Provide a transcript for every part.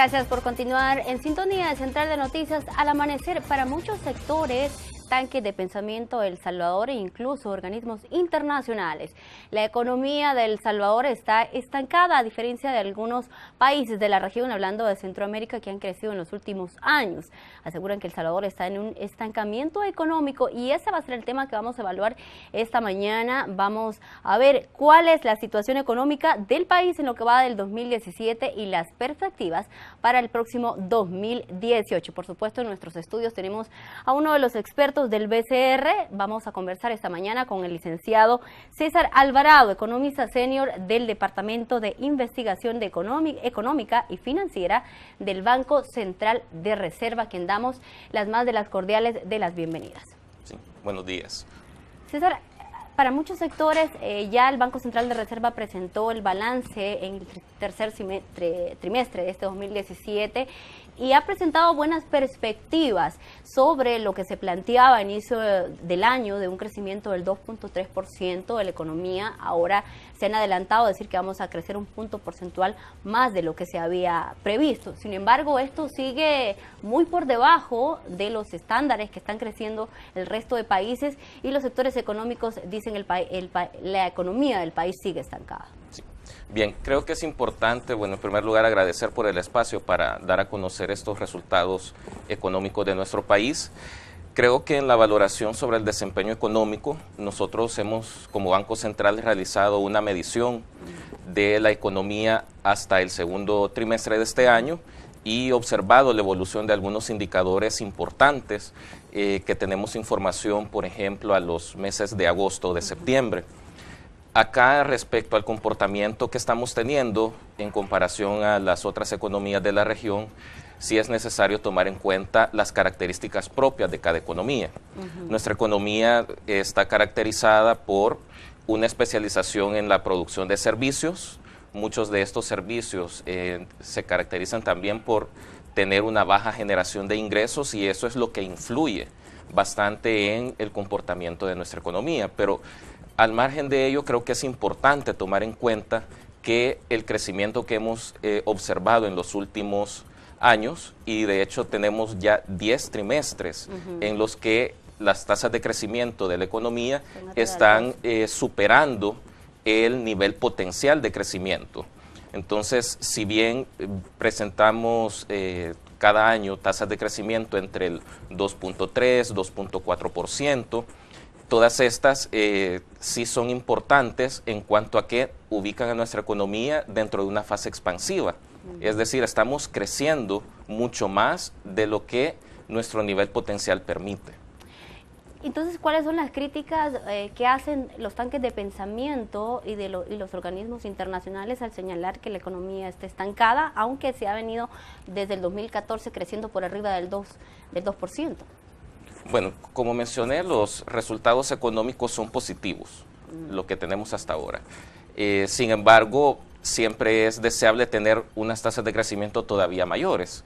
Gracias por continuar en sintonía de Central de Noticias. Al amanecer, para muchos sectores, tanques de pensamiento de El Salvador e incluso organismos internacionales, la economía de El Salvador está estancada, a diferencia de algunos países de la región, hablando de Centroamérica, que han crecido en los últimos años. Aseguran que El Salvador está en un estancamiento económico y ese va a ser el tema que vamos a evaluar esta mañana. Vamos a ver cuál es la situación económica del país en lo que va del 2017 y las perspectivas para el próximo 2018. Por supuesto, en nuestros estudios tenemos a uno de los expertos del BCR. Vamos a conversar esta mañana con el licenciado César Alvarado, economista senior del Departamento de Investigación Económica y Financiera del Banco Central de Reserva, a quien damos las más de las cordiales de las bienvenidas. Sí, buenos días. César, para muchos sectores ya el Banco Central de Reserva presentó el balance en el tercer trimestre de este 2017 y ha presentado buenas perspectivas sobre lo que se planteaba a inicio del año de un crecimiento del 2.3% de la economía. Ahora se han adelantado a decir que vamos a crecer un punto porcentual más de lo que se había previsto. Sin embargo, esto sigue muy por debajo de los estándares que están creciendo el resto de países y los sectores económicos dicen la economía del país sigue estancada. Sí. Bien, creo que es importante, bueno, en primer lugar agradecer por el espacio para dar a conocer estos resultados económicos de nuestro país. Creo que en la valoración sobre el desempeño económico, nosotros hemos como Banco Central realizado una medición de la economía hasta el segundo trimestre de este año y observado la evolución de algunos indicadores importantes que tenemos información, por ejemplo, a los meses de agosto o de septiembre. Acá, respecto al comportamiento que estamos teniendo en comparación a las otras economías de la región, sí es necesario tomar en cuenta las características propias de cada economía. Nuestra economía está caracterizada por una especialización en la producción de servicios. Muchos de estos servicios se caracterizan también por tener una baja generación de ingresos y eso es lo que influye bastante en el comportamiento de nuestra economía. Pero al margen de ello, creo que es importante tomar en cuenta que el crecimiento que hemos observado en los últimos años, y de hecho tenemos ya 10 trimestres en los que las tasas de crecimiento de la economía están superando el nivel potencial de crecimiento. Entonces, si bien presentamos cada año tasas de crecimiento entre el 2.3, 2.4%, todas estas sí son importantes en cuanto a que ubican a nuestra economía dentro de una fase expansiva. Es decir, estamos creciendo mucho más de lo que nuestro nivel potencial permite. Entonces, ¿cuáles son las críticas que hacen los tanques de pensamiento y los organismos internacionales al señalar que la economía está estancada, aunque se ha venido desde el 2014 creciendo por arriba del 2%? Bueno, como mencioné, los resultados económicos son positivos, lo que tenemos hasta ahora. Sin embargo, siempre es deseable tener unas tasas de crecimiento todavía mayores.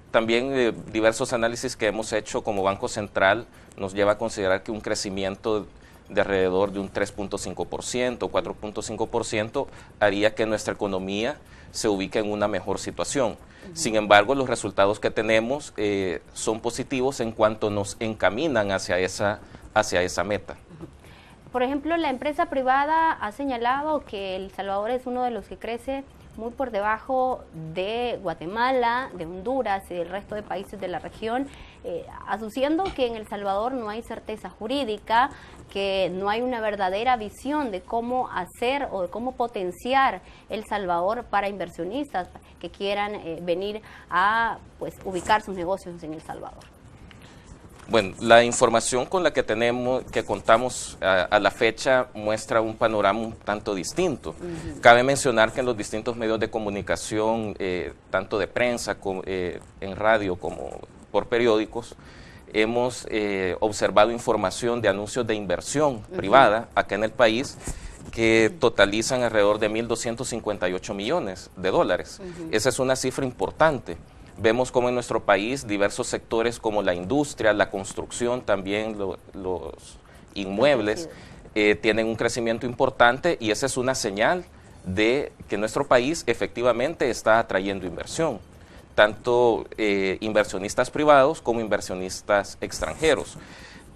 También diversos análisis que hemos hecho como Banco Central nos lleva a considerar que un crecimiento de alrededor de un 3.5%, 4.5% haría que nuestra economía se ubique en una mejor situación. Sin embargo, los resultados que tenemos son positivos en cuanto nos encaminan hacia esa meta. Por ejemplo, la empresa privada ha señalado que El Salvador es uno de los que crece muy por debajo de Guatemala, de Honduras y del resto de países de la región, asociando que en El Salvador no hay certeza jurídica, que no hay una verdadera visión de cómo hacer o de cómo potenciar El Salvador para inversionistas que quieran venir a ubicar sus negocios en El Salvador. Bueno, la información con la que contamos a la fecha muestra un panorama un tanto distinto. Cabe mencionar que en los distintos medios de comunicación, tanto de prensa como en radio como por periódicos, hemos observado información de anuncios de inversión privada acá en el país que totalizan alrededor de 1.258 millones de dólares. Esa es una cifra importante. Vemos como en nuestro país diversos sectores como la industria, la construcción, también los inmuebles, tienen un crecimiento importante y esa es una señal de que nuestro país efectivamente está atrayendo inversión. tanto inversionistas privados como inversionistas extranjeros.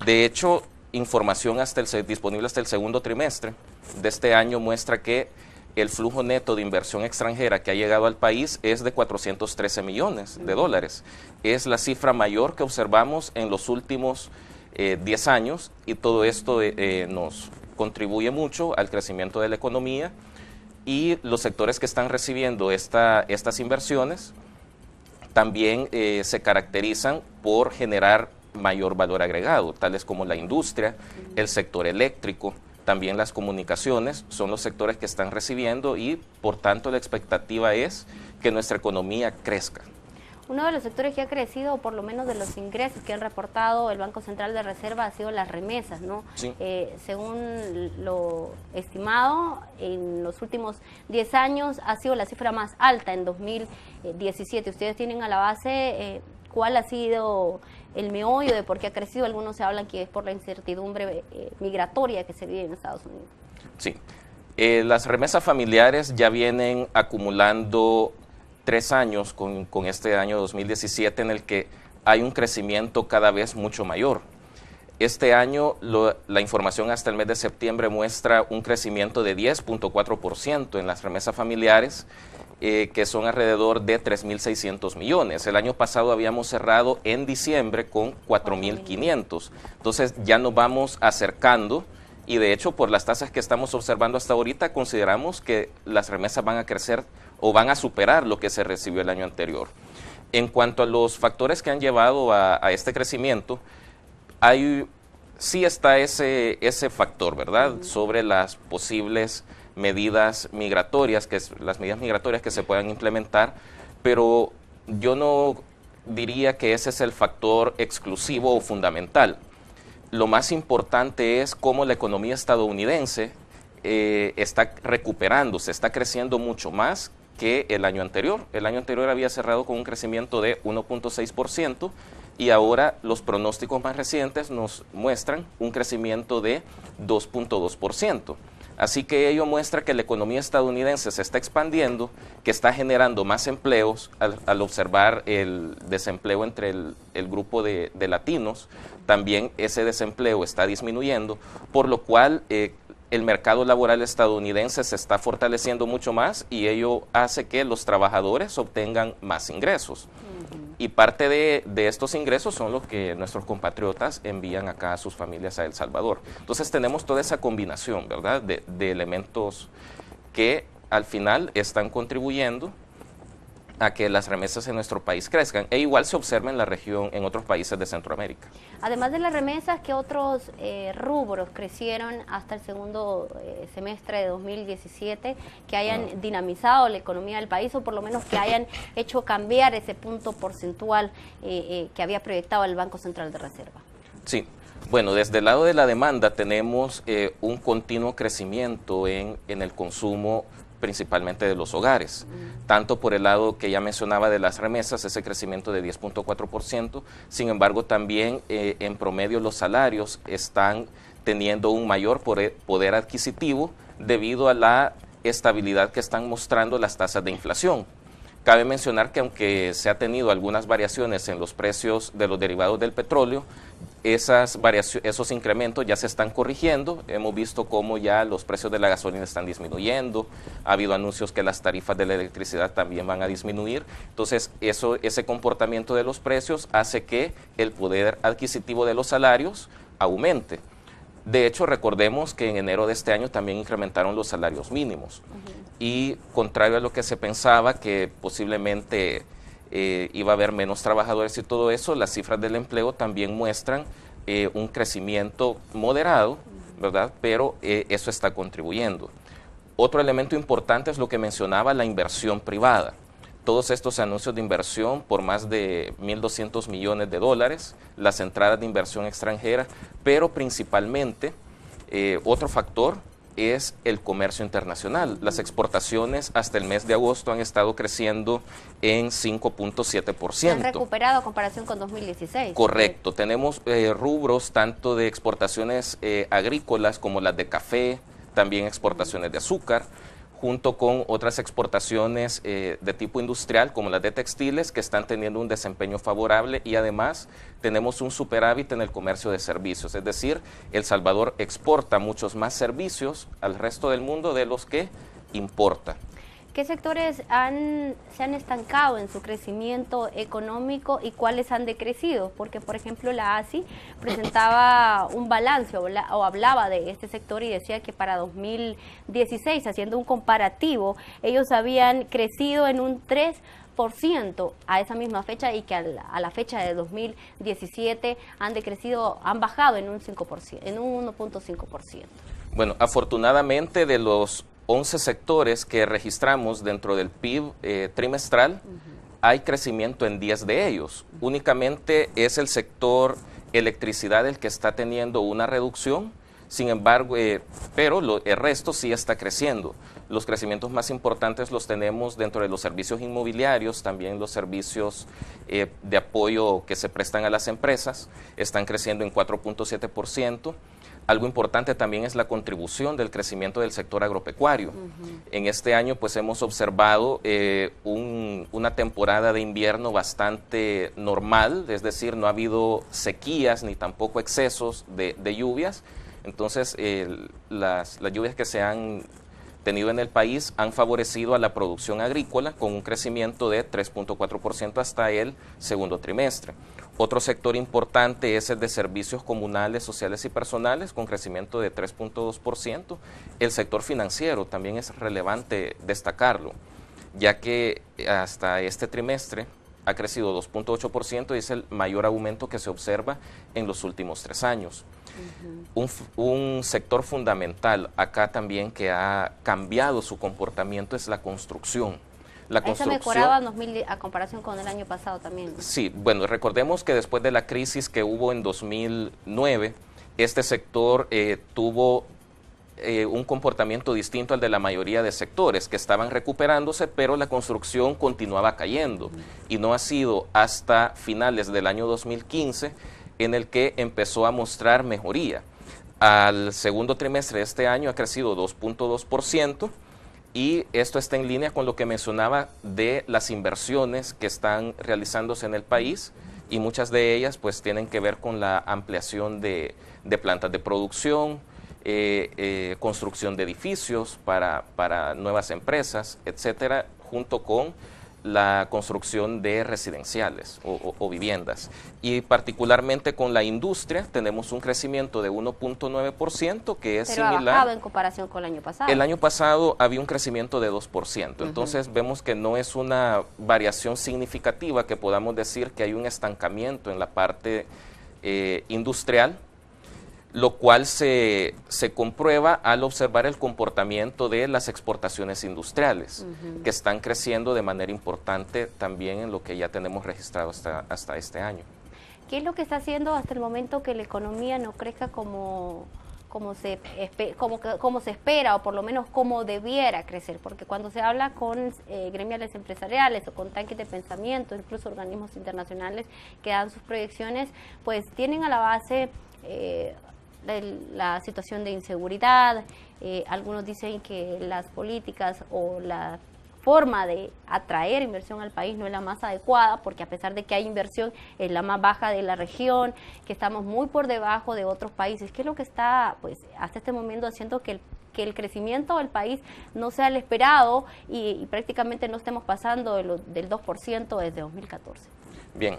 De hecho, información disponible hasta el segundo trimestre de este año muestra que el flujo neto de inversión extranjera que ha llegado al país es de 413 millones de dólares. Es la cifra mayor que observamos en los últimos 10 años, y todo esto nos contribuye mucho al crecimiento de la economía, y los sectores que están recibiendo estas inversiones también se caracterizan por generar mayor valor agregado, tales como la industria, el sector eléctrico, también las comunicaciones, son los sectores que están recibiendo, y por tanto la expectativa es que nuestra economía crezca. Uno de los sectores que ha crecido, por lo menos de los ingresos que han reportado el Banco Central de Reserva, ha sido las remesas, ¿no? Sí. Según lo estimado, en los últimos 10 años ha sido la cifra más alta en 2017. Ustedes tienen a la base cuál ha sido el meollo de por qué ha crecido. Algunos se hablan que es por la incertidumbre migratoria que se vive en Estados Unidos. Sí. Las remesas familiares ya vienen acumulando 3 años con este año 2017 en el que hay un crecimiento cada vez mucho mayor. Este año la información hasta el mes de septiembre muestra un crecimiento de 10.4% en las remesas familiares, que son alrededor de 3.600 millones. El año pasado habíamos cerrado en diciembre con 4.500. Entonces ya nos vamos acercando, y de hecho por las tasas que estamos observando hasta ahorita consideramos que las remesas van a crecer o van a superar lo que se recibió el año anterior. En cuanto a los factores que han llevado a este crecimiento, sí está ese factor, ¿verdad? Sobre las posibles medidas migratorias, las medidas migratorias que se puedan implementar, pero yo no diría que ese es el factor exclusivo o fundamental. Lo más importante es cómo la economía estadounidense está recuperándose, está creciendo mucho más que el año anterior. El año anterior había cerrado con un crecimiento de 1.6%, y ahora los pronósticos más recientes nos muestran un crecimiento de 2.2%. Así que ello muestra que la economía estadounidense se está expandiendo, que está generando más empleos al observar el desempleo entre el grupo de latinos. También ese desempleo está disminuyendo, por lo cual el mercado laboral estadounidense se está fortaleciendo mucho más, y ello hace que los trabajadores obtengan más ingresos. Y parte de estos ingresos son los que nuestros compatriotas envían acá a sus familias a El Salvador. Entonces tenemos toda esa combinación, ¿verdad?, de elementos que al final están contribuyendo a que las remesas en nuestro país crezcan, e igual se observa en la región, en otros países de Centroamérica. Además de las remesas, ¿qué otros rubros crecieron hasta el segundo semestre de 2017 que hayan dinamizado la economía del país, o por lo menos que hayan hecho cambiar ese punto porcentual que había proyectado el Banco Central de Reserva? Sí. Bueno, desde el lado de la demanda tenemos un continuo crecimiento en el consumo, principalmente de los hogares, tanto por el lado que ya mencionaba de las remesas, ese crecimiento de 10.4%, sin embargo también en promedio los salarios están teniendo un mayor poder adquisitivo debido a la estabilidad que están mostrando las tasas de inflación. Cabe mencionar que aunque se ha tenido algunas variaciones en los precios de los derivados del petróleo, esos incrementos ya se están corrigiendo. Hemos visto cómo ya los precios de la gasolina están disminuyendo, ha habido anuncios que las tarifas de la electricidad también van a disminuir. Entonces, ese comportamiento de los precios hace que el poder adquisitivo de los salarios aumente. De hecho, recordemos que en enero de este año también incrementaron los salarios mínimos. Y contrario a lo que se pensaba, que posiblemente iba a haber menos trabajadores y todo eso, las cifras del empleo también muestran un crecimiento moderado, ¿verdad? Pero eso está contribuyendo. Otro elemento importante es lo que mencionaba, la inversión privada. Todos estos anuncios de inversión por más de 1.200 millones de dólares, las entradas de inversión extranjera, pero principalmente otro factor es el comercio internacional. Las exportaciones hasta el mes de agosto han estado creciendo en 5.7%. Han recuperado a comparación con 2016. Correcto. Tenemos rubros tanto de exportaciones agrícolas como las de café, también exportaciones de azúcar. junto con otras exportaciones de tipo industrial, como las de textiles, que están teniendo un desempeño favorable, y además tenemos un superávit en el comercio de servicios. Es decir, El Salvador exporta muchos más servicios al resto del mundo de los que importa. ¿Qué sectores se han estancado en su crecimiento económico y cuáles han decrecido? Porque, por ejemplo, la ASI presentaba un balance o hablaba de este sector y decía que para 2016, haciendo un comparativo, ellos habían crecido en un 3% a esa misma fecha, y que a la fecha de 2017 han bajado en un 5%, en un 1.5%. Bueno, afortunadamente, de los 11 sectores que registramos dentro del PIB trimestral, hay crecimiento en 10 de ellos. Únicamente es el sector electricidad el que está teniendo una reducción, sin embargo, pero el resto sí está creciendo. Los crecimientos más importantes los tenemos dentro de los servicios inmobiliarios, también los servicios de apoyo que se prestan a las empresas, están creciendo en 4.7%. Algo importante también es la contribución del crecimiento del sector agropecuario. En este año pues hemos observado una temporada de invierno bastante normal, es decir, no ha habido sequías ni tampoco excesos de lluvias. Entonces las lluvias que se han tenido en el país han favorecido a la producción agrícola con un crecimiento de 3.4% hasta el segundo trimestre. Otro sector importante es el de servicios comunales, sociales y personales, con crecimiento de 3.2%. El sector financiero también es relevante destacarlo, ya que hasta este trimestre ha crecido 2.8% y es el mayor aumento que se observa en los últimos 3 años. Un sector fundamental acá también que ha cambiado su comportamiento es la construcción. Eso mejoraba a comparación con el año pasado también, ¿no? Sí, bueno, recordemos que después de la crisis que hubo en 2009, este sector tuvo un comportamiento distinto al de la mayoría de sectores que estaban recuperándose, pero la construcción continuaba cayendo. Y no ha sido hasta finales del año 2015 en el que empezó a mostrar mejoría. Al segundo trimestre de este año ha crecido 2.2%. Y esto está en línea con lo que mencionaba de las inversiones que están realizándose en el país, y muchas de ellas pues tienen que ver con la ampliación de plantas de producción, construcción de edificios para nuevas empresas, etcétera, junto con la construcción de residenciales o viviendas. Y particularmente con la industria tenemos un crecimiento de 1.9%, que es similar. Pero ha bajado en comparación con el año pasado. El año pasado había un crecimiento de 2%, entonces vemos que no es una variación significativa, que podamos decir que hay un estancamiento en la parte industrial, lo cual se comprueba al observar el comportamiento de las exportaciones industriales, que están creciendo de manera importante también en lo que ya tenemos registrado hasta este año. ¿Qué es lo que está haciendo hasta el momento que la economía no crezca como se espera, o por lo menos como debiera crecer? Porque cuando se habla con gremiales empresariales o con tanques de pensamiento, incluso organismos internacionales que dan sus proyecciones, pues tienen a la base la situación de inseguridad. Algunos dicen que las políticas o la forma de atraer inversión al país no es la más adecuada, porque a pesar de que hay inversión, es la más baja de la región, que estamos muy por debajo de otros países. ¿Qué es lo que está, pues, hasta este momento haciendo que el crecimiento del país no sea el esperado y prácticamente no estemos pasando del 2% desde 2014? Bien,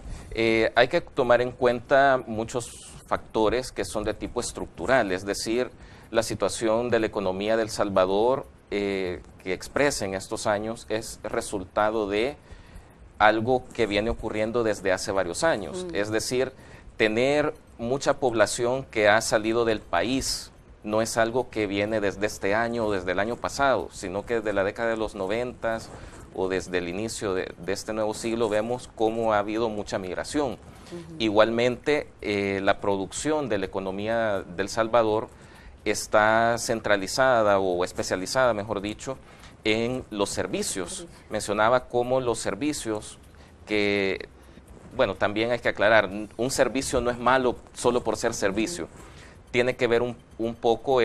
hay que tomar en cuenta muchos factores que son de tipo estructural, es decir, la situación de la economía de El Salvador que expresa en estos años es resultado de algo que viene ocurriendo desde hace varios años. Es decir, tener mucha población que ha salido del país no es algo que viene desde este año o desde el año pasado, sino que desde la década de los 90 o desde el inicio de este nuevo siglo vemos cómo ha habido mucha migración. Igualmente, la producción de la economía de El Salvador está centralizada o especializada, mejor dicho, en los servicios. Mencionaba cómo los servicios que, bueno, también hay que aclarar, un servicio no es malo solo por ser servicio. Tiene que ver un poco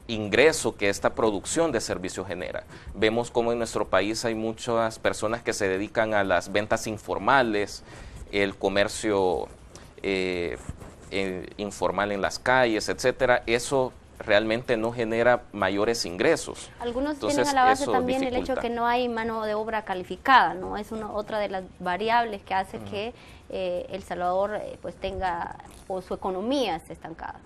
ingreso que esta producción de servicios genera. Vemos cómo en nuestro país hay muchas personas que se dedican a las ventas informales, el comercio informal en las calles, etcétera. Eso realmente no genera mayores ingresos. Algunos Entonces, tienen a la base también dificulta. el hecho de que no hay mano de obra calificada, ¿no? Es otra de las variables que hace que El Salvador pues tenga, o su economía esté estancada.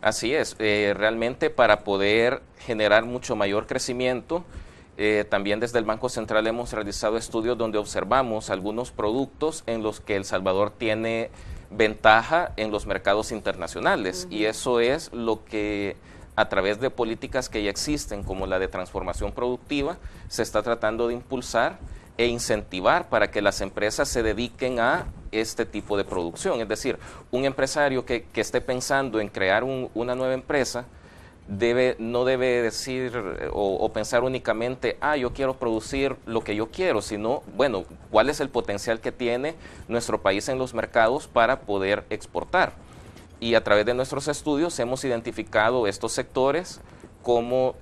Así es, realmente para poder generar mucho mayor crecimiento, también desde el Banco Central hemos realizado estudios donde observamos algunos productos en los que El Salvador tiene ventaja en los mercados internacionales, y eso es lo que a través de políticas que ya existen, como la de transformación productiva, se está tratando de impulsar e incentivar para que las empresas se dediquen a este tipo de producción. Es decir, un empresario que esté pensando en crear una nueva empresa no debe decir o pensar únicamente, yo quiero producir lo que yo quiero, sino, bueno, cuál es el potencial que tiene nuestro país en los mercados para poder exportar. Y a través de nuestros estudios hemos identificado estos sectores como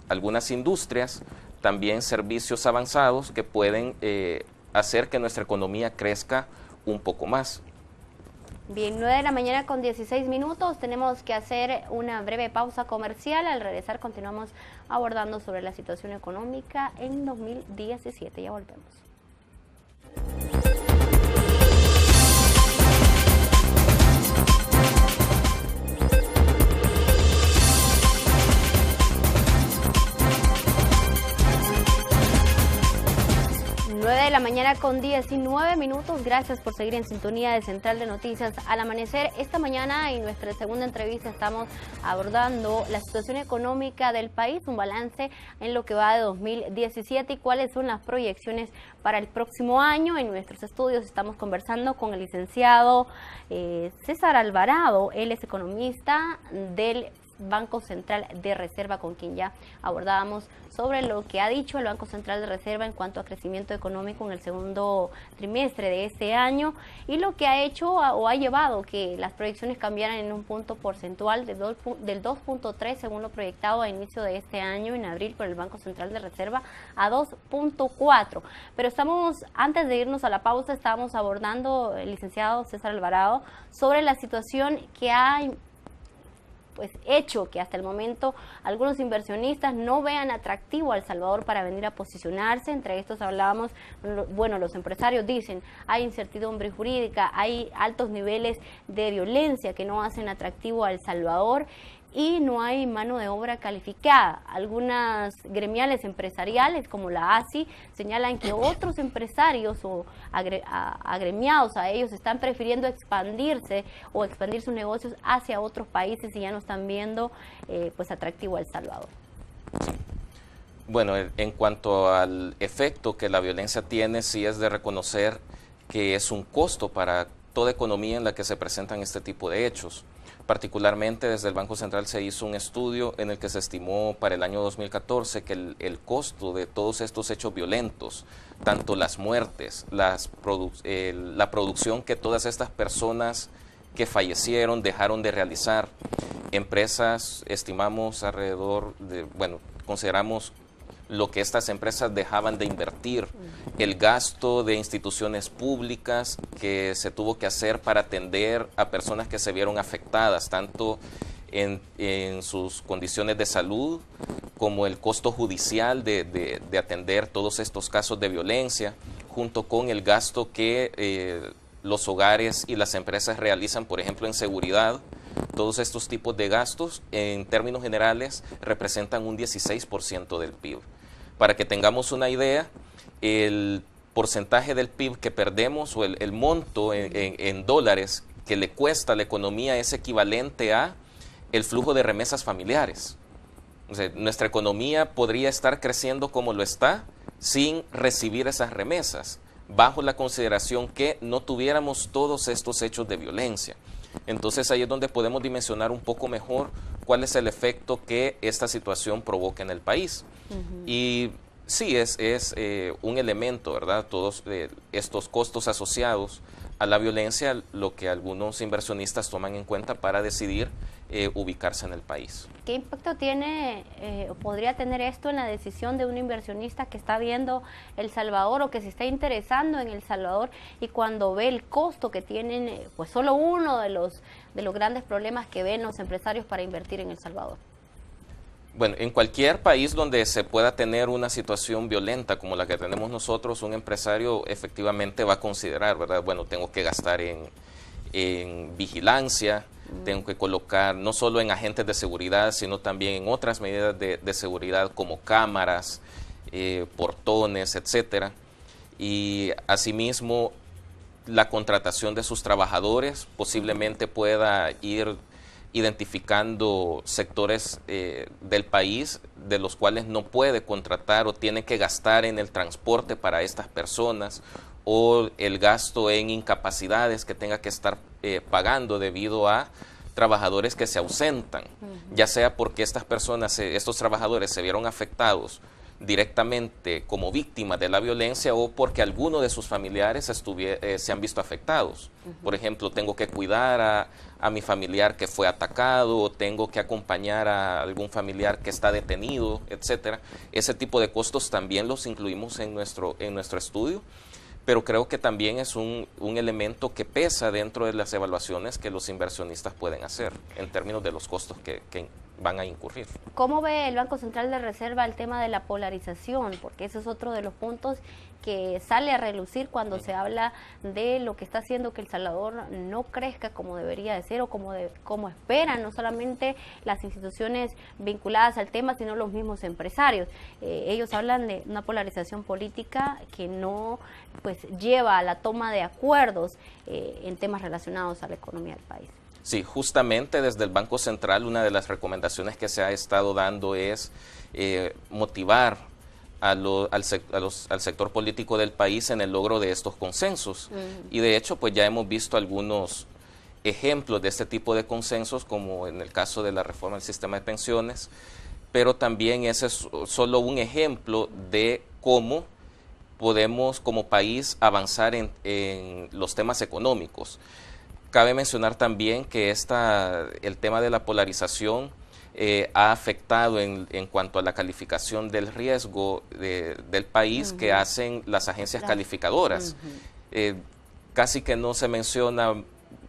algunas industrias, también servicios avanzados que pueden hacer que nuestra economía crezca un poco más. Bien, 9 de la mañana con 16 minutos, tenemos que hacer una breve pausa comercial. Al regresar continuamos abordando sobre la situación económica en 2017. Ya volvemos. 9 de la mañana con 19 minutos. Gracias por seguir en sintonía de Central de Noticias al Amanecer. Esta mañana en nuestra segunda entrevista estamos abordando la situación económica del país, un balance en lo que va de 2017 y cuáles son las proyecciones para el próximo año. En nuestros estudios estamos conversando con el licenciado César Alvarado. Él es economista del Banco Central de Reserva, con quien ya abordábamos sobre lo que ha dicho el Banco Central de Reserva en cuanto a crecimiento económico en el segundo trimestre de este año y lo que ha hecho o ha llevado que las proyecciones cambiaran en un punto porcentual del 2.3 según lo proyectado a inicio de este año en abril por el Banco Central de Reserva a 2.4. Pero antes de irnos a la pausa, estábamos abordando, el licenciado César Alvarado, sobre la situación que hay hecho que hasta el momento algunos inversionistas no vean atractivo a El Salvador para venir a posicionarse. Entre estos hablábamos, bueno, los empresarios dicen, hay incertidumbre jurídica, hay altos niveles de violencia que no hacen atractivo a El Salvador y no hay mano de obra calificada. Algunas gremiales empresariales como la ASI señalan que otros empresarios o agremiados a ellos están prefiriendo expandir sus negocios hacia otros países y ya no están viendo atractivo a El Salvador. Bueno, en cuanto al efecto que la violencia tiene, sí es de reconocer que es un costo para toda economía en la que se presentan este tipo de hechos. Particularmente desde el Banco Central se hizo un estudio en el que se estimó para el año 2014 que el costo de todos estos hechos violentos, tanto las muertes, la producción que todas estas personas que fallecieron dejaron de realizar, empresas, estimamos consideramos lo que estas empresas dejaban de invertir, el gasto de instituciones públicas que se tuvo que hacer para atender a personas que se vieron afectadas, tanto en sus condiciones de salud, como el costo judicial de atender todos estos casos de violencia, junto con el gasto que los hogares y las empresas realizan, por ejemplo, en seguridad. Todos estos tipos de gastos, en términos generales, representan un 16% del PIB. Para que tengamos una idea, el porcentaje del PIB que perdemos o el monto en dólares que le cuesta a la economía es equivalente a el flujo de remesas familiares. O sea, nuestra economía podría estar creciendo como lo está sin recibir esas remesas, bajo la consideración que no tuviéramos todos estos hechos de violencia. Entonces ahí es donde podemos dimensionar un poco mejor cuál es el efecto que esta situación provoca en el país. Y sí, es un elemento, ¿verdad? Todos estos costos asociados a la violencia, lo que algunos inversionistas toman en cuenta para decidir ubicarse en el país. ¿Qué impacto tiene o podría tener esto en la decisión de un inversionista que está viendo El Salvador o que se está interesando en El Salvador y cuando ve el costo que tienen, pues solo uno de los grandes problemas que ven los empresarios para invertir en El Salvador? Bueno, en cualquier país donde se pueda tener una situación violenta como la que tenemos nosotros, un empresario efectivamente va a considerar, ¿verdad? Bueno, tengo que gastar en vigilancia, tengo que colocar no solo en agentes de seguridad, sino también en otras medidas de seguridad como cámaras, portones, etcétera. Y asimismo, la contratación de sus trabajadores posiblemente pueda ir identificando sectores del país de los cuales no puede contratar o tiene que gastar en el transporte para estas personas, o el gasto en incapacidades que tenga que estar pagando debido a trabajadores que se ausentan, ya sea porque estas personas, estos trabajadores se vieron afectados directamente como víctimas de la violencia o porque alguno de sus familiares se han visto afectados. Por ejemplo, tengo que cuidar a mi familiar que fue atacado, o tengo que acompañar a algún familiar que está detenido, etcétera. Ese tipo de costos también los incluimos en nuestro estudio, pero creo que también es un elemento que pesa dentro de las evaluaciones que los inversionistas pueden hacer en términos de los costos que van a incurrir. ¿Cómo ve el Banco Central de Reserva el tema de la polarización? Porque ese es otro de los puntos que sale a relucir cuando se habla de lo que está haciendo que El Salvador no crezca como debería de ser o como esperan, no solamente las instituciones vinculadas al tema, sino los mismos empresarios. Ellos hablan de una polarización política que no lleva a la toma de acuerdos en temas relacionados a la economía del país. Sí, justamente desde el Banco Central una de las recomendaciones que se ha estado dando es motivar al sector político del país en el logro de estos consensos. Y de hecho, pues ya hemos visto algunos ejemplos de este tipo de consensos, como en el caso de la reforma del sistema de pensiones, pero también ese es solo un ejemplo de cómo podemos como país avanzar en los temas económicos. Cabe mencionar también que el tema de la polarización ha afectado en cuanto a la calificación del riesgo del país que hacen las agencias calificadoras. Casi que no se menciona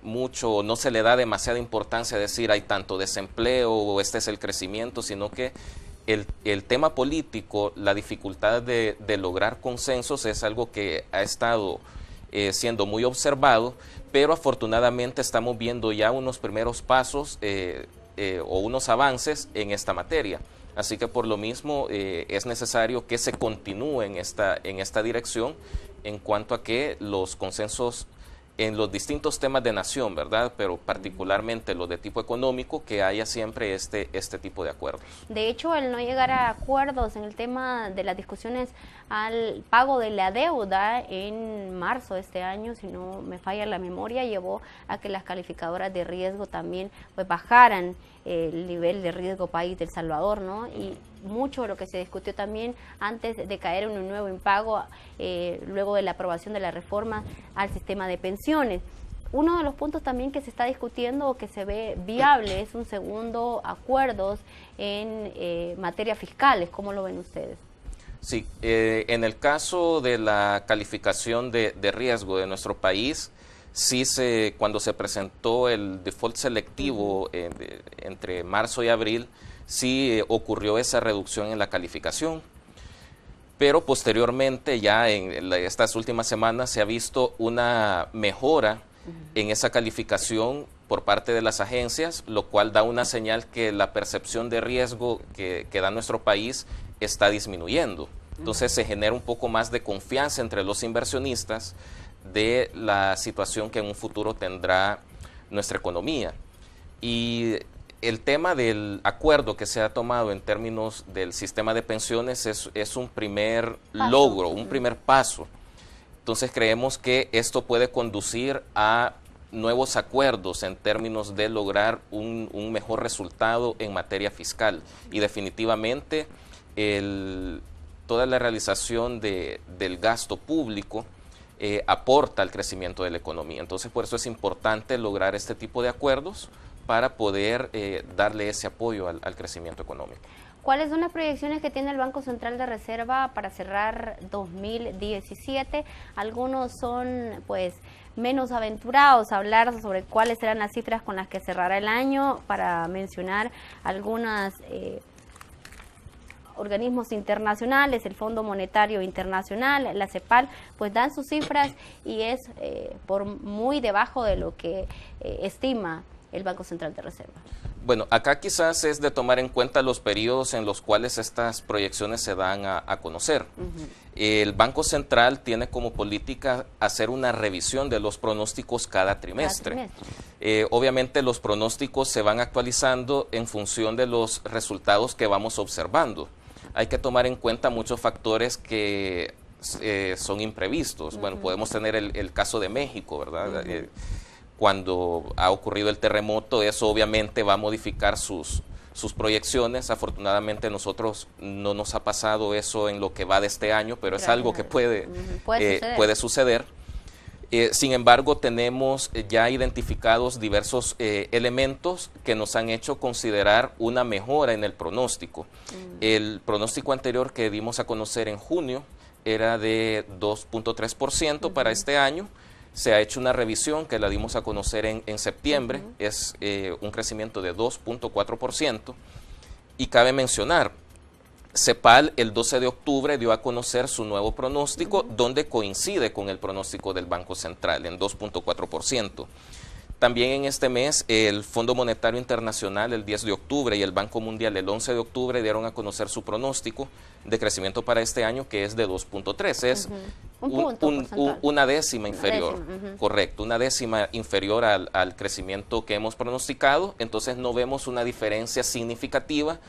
mucho, no se le da demasiada importancia a decir hay tanto desempleo o este es el crecimiento, sino que el tema político, la dificultad de lograr consensos es algo que ha estado siendo muy observado, pero afortunadamente estamos viendo ya unos primeros pasos o unos avances en esta materia. Así que por lo mismo es necesario que se continúe en esta dirección en cuanto a que los consensos en los distintos temas de nación, ¿verdad? Pero particularmente los de tipo económico, que haya siempre este tipo de acuerdos. De hecho, el no llegar a acuerdos en el tema de las discusiones al pago de la deuda en marzo de este año, si no me falla la memoria, llevó a que las calificadoras de riesgo también bajaran el nivel de riesgo país de El Salvador, ¿no? Y mucho de lo que se discutió también antes de caer en un nuevo impago, luego de la aprobación de la reforma al sistema de pensiones. Uno de los puntos también que se está discutiendo o que se ve viable es un segundo acuerdos en materia fiscales. ¿Cómo lo ven ustedes? Sí, en el caso de la calificación de riesgo de nuestro país, sí cuando se presentó el default selectivo entre marzo y abril, sí ocurrió esa reducción en la calificación, pero posteriormente ya en estas últimas semanas se ha visto una mejora en esa calificación por parte de las agencias, lo cual da una señal que la percepción de riesgo que da nuestro país está disminuyendo. Entonces se genera un poco más de confianza entre los inversionistas de la situación que en un futuro tendrá nuestra economía. Y el tema del acuerdo que se ha tomado en términos del sistema de pensiones es un primer logro, un primer paso. Entonces creemos que esto puede conducir a nuevos acuerdos en términos de lograr un mejor resultado en materia fiscal. Y definitivamente toda la realización del gasto público aporta al crecimiento de la economía. Entonces por eso es importante lograr este tipo de acuerdos, para poder darle ese apoyo al crecimiento económico. ¿Cuáles son las proyecciones que tiene el Banco Central de Reserva para cerrar 2017? Algunos son pues menos aventurados a hablar sobre cuáles serán las cifras con las que cerrará el año, para mencionar algunas organismos internacionales, el Fondo Monetario Internacional, la CEPAL, pues dan sus cifras y es por muy debajo de lo que estima el Banco Central de Reserva. Bueno, acá quizás es de tomar en cuenta los periodos en los cuales estas proyecciones se dan a conocer. El Banco Central tiene como política hacer una revisión de los pronósticos cada trimestre. Obviamente los pronósticos se van actualizando en función de los resultados que vamos observando. Hay que tomar en cuenta muchos factores que son imprevistos. Bueno, podemos tener el caso de México, ¿verdad? Cuando ha ocurrido el terremoto, eso obviamente va a modificar sus proyecciones. Afortunadamente nosotros no nos ha pasado eso en lo que va de este año, pero es algo que puede suceder. Sin embargo, tenemos ya identificados diversos elementos que nos han hecho considerar una mejora en el pronóstico. El pronóstico anterior que dimos a conocer en junio era de 2.3% para este año. Se ha hecho una revisión que la dimos a conocer en septiembre, es un crecimiento de 2.4%. Y cabe mencionar, CEPAL el 12 de octubre dio a conocer su nuevo pronóstico, donde coincide con el pronóstico del Banco Central en 2.4%. También en este mes el Fondo Monetario Internacional el 10 de octubre y el Banco Mundial el 11 de octubre dieron a conocer su pronóstico de crecimiento para este año, que es de 2.3. Es una décima inferior, correcto, una décima inferior al crecimiento que hemos pronosticado. Entonces no vemos una diferencia significativa.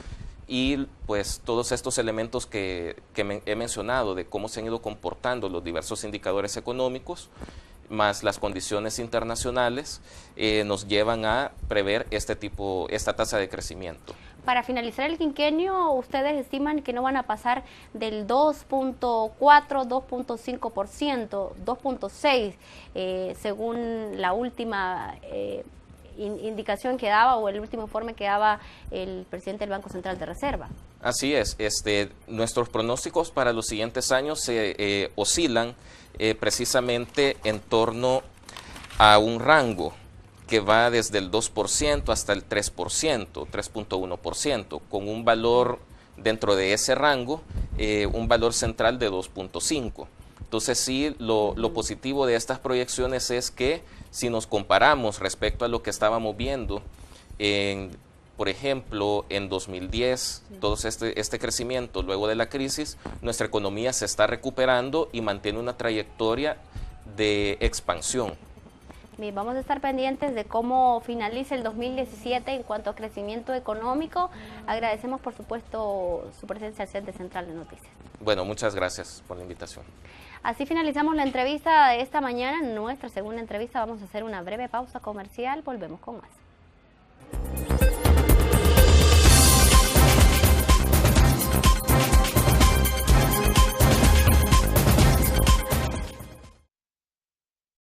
Y pues todos estos elementos que he mencionado de cómo se han ido comportando los diversos indicadores económicos, más las condiciones internacionales, nos llevan a prever esta tasa de crecimiento. Para finalizar el quinquenio, ustedes estiman que no van a pasar del 2.4, 2.5%, 2.6%, según la última indicación que daba, o el último informe que daba el presidente del Banco Central de Reserva. Así es, nuestros pronósticos para los siguientes años se oscilan precisamente en torno a un rango que va desde el 2% hasta el 3%, 3.1%, con un valor dentro de ese rango, un valor central de 2.5%. Entonces sí, lo positivo de estas proyecciones es que si nos comparamos respecto a lo que estábamos viendo, por ejemplo, en 2010, todo este crecimiento luego de la crisis, nuestra economía se está recuperando y mantiene una trayectoria de expansión. Bien, vamos a estar pendientes de cómo finalice el 2017 en cuanto a crecimiento económico. Agradecemos, por supuesto, su presencia al set de Central de Noticias. Bueno, muchas gracias por la invitación. Así finalizamos la entrevista de esta mañana. Nuestra segunda entrevista, vamos a hacer una breve pausa comercial. Volvemos con más.